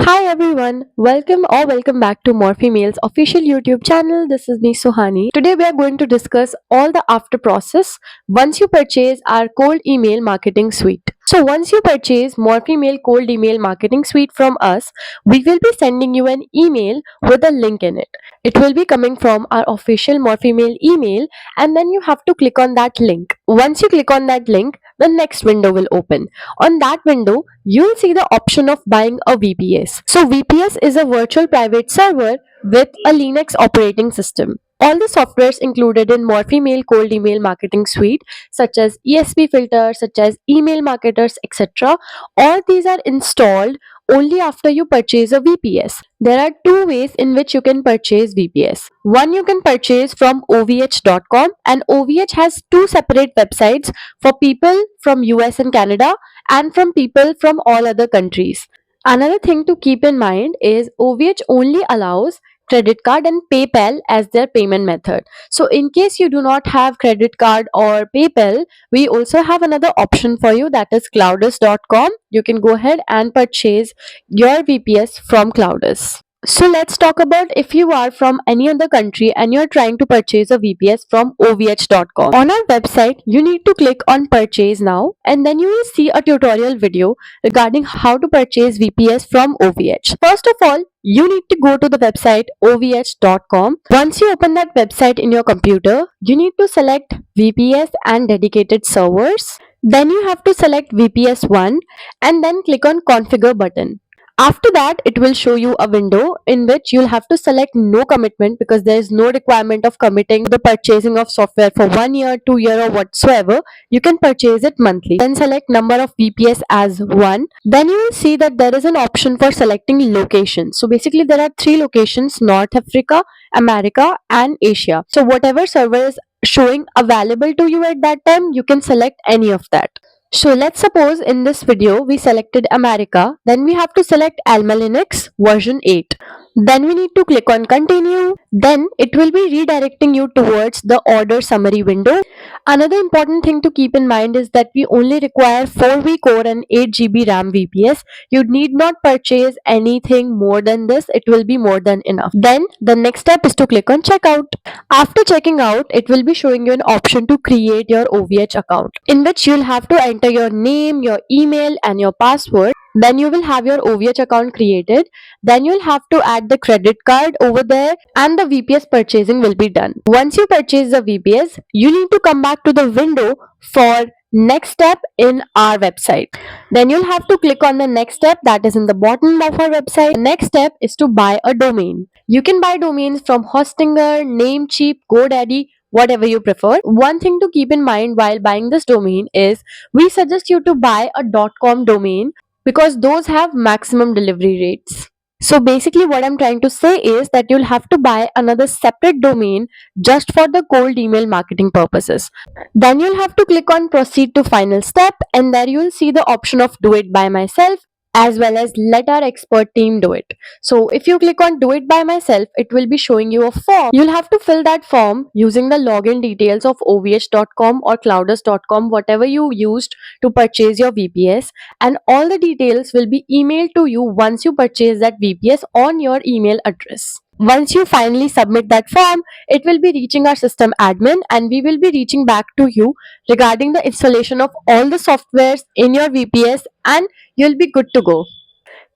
Hi everyone, welcome back to Morphe Mail's official YouTube channel. This is me Suhani. Today we are going to discuss all the after process once you purchase our cold email marketing suite. So once you purchase Morphe Mail cold email marketing suite from us, we will be sending you an email with a link in it. It will be coming from our official Morphe Mail email, and then you have to click on that link. Once you click on that link, the next window will open. On that window, you'll see the option of buying a VPS. So VPS is a virtual private server with a Linux operating system. All the softwares included in Morphe Mail cold email marketing suite, such as ESP filters, such as email marketers, etc., all these are installed only after you purchase a VPS. There are two ways in which you can purchase VPS. One, you can purchase from ovh.com, and OVH has two separate websites for people from US and Canada and from people from all other countries. Another thing to keep in mind is OVH only allows credit card and PayPal as their payment method. So in case you do not have credit card or PayPal, we also have another option for you, that is cloudus.com. You can go ahead and purchase your VPS from Cloudus. So let's talk about if you are from any other country and you're trying to purchase a VPS from ovh.com. On our website, you need to click on purchase now, and then you will see a tutorial video regarding how to purchase VPS from OVH. First of all, you need to go to the website ovh.com. Once you open that website in your computer, you need to select VPS and dedicated servers. Then you have to select VPS 1 and then click on configure button. After that, it will show you a window in which you'll have to select no commitment, because there is no requirement of committing the purchasing of software for 1 year, 2 year, or whatsoever. You can purchase it monthly. Then select number of VPS as 1. Then you will see that there is an option for selecting location. So basically there are three locations: North Africa, America, and Asia. So whatever server is showing available to you at that time, you can select any of that. So let's suppose in this video we selected America, then we have to select Alma Linux version 8. Then we need to click on continue. Then it will be redirecting you towards the order summary window. Another important thing to keep in mind is that we only require 4V core and 8GB RAM VPS. You need not purchase anything more than this, it will be more than enough. Then the next step is to click on checkout. After checking out, it will be showing you an option to create your OVH account, in which you'll have to enter your name, your email, and your password. Then you will have your OVH account created. Then you'll have to add the credit card over there, and the VPS purchasing will be done. Once you purchase the VPS, you need to come back to the window for next step in our website. Then you'll have to click on the next step, that is in the bottom of our website. The next step is to buy a domain. You can buy domains from Hostinger, Namecheap, GoDaddy, whatever you prefer. One thing to keep in mind while buying this domain is we suggest you to buy a .com domain, because those have maximum delivery rates. So basically what I'm trying to say is that you'll have to buy another separate domain just for the cold email marketing purposes. Then you'll have to click on proceed to final step, and there you'll see the option of do it by myself as well as let our expert team do it. So if you click on do it by myself, it will be showing you a form. You'll have to fill that form using the login details of ovh.com or cloudus.com, whatever you used to purchase your VPS, and all the details will be emailed to you once you purchase that VPS on your email address. Once you finally submit that form, it will be reaching our system admin, and we will be reaching back to you regarding the installation of all the softwares in your VPS, and you'll be good to go.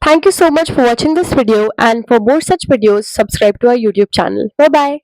Thank you so much for watching this video, and for more such videos, subscribe to our YouTube channel. Bye bye.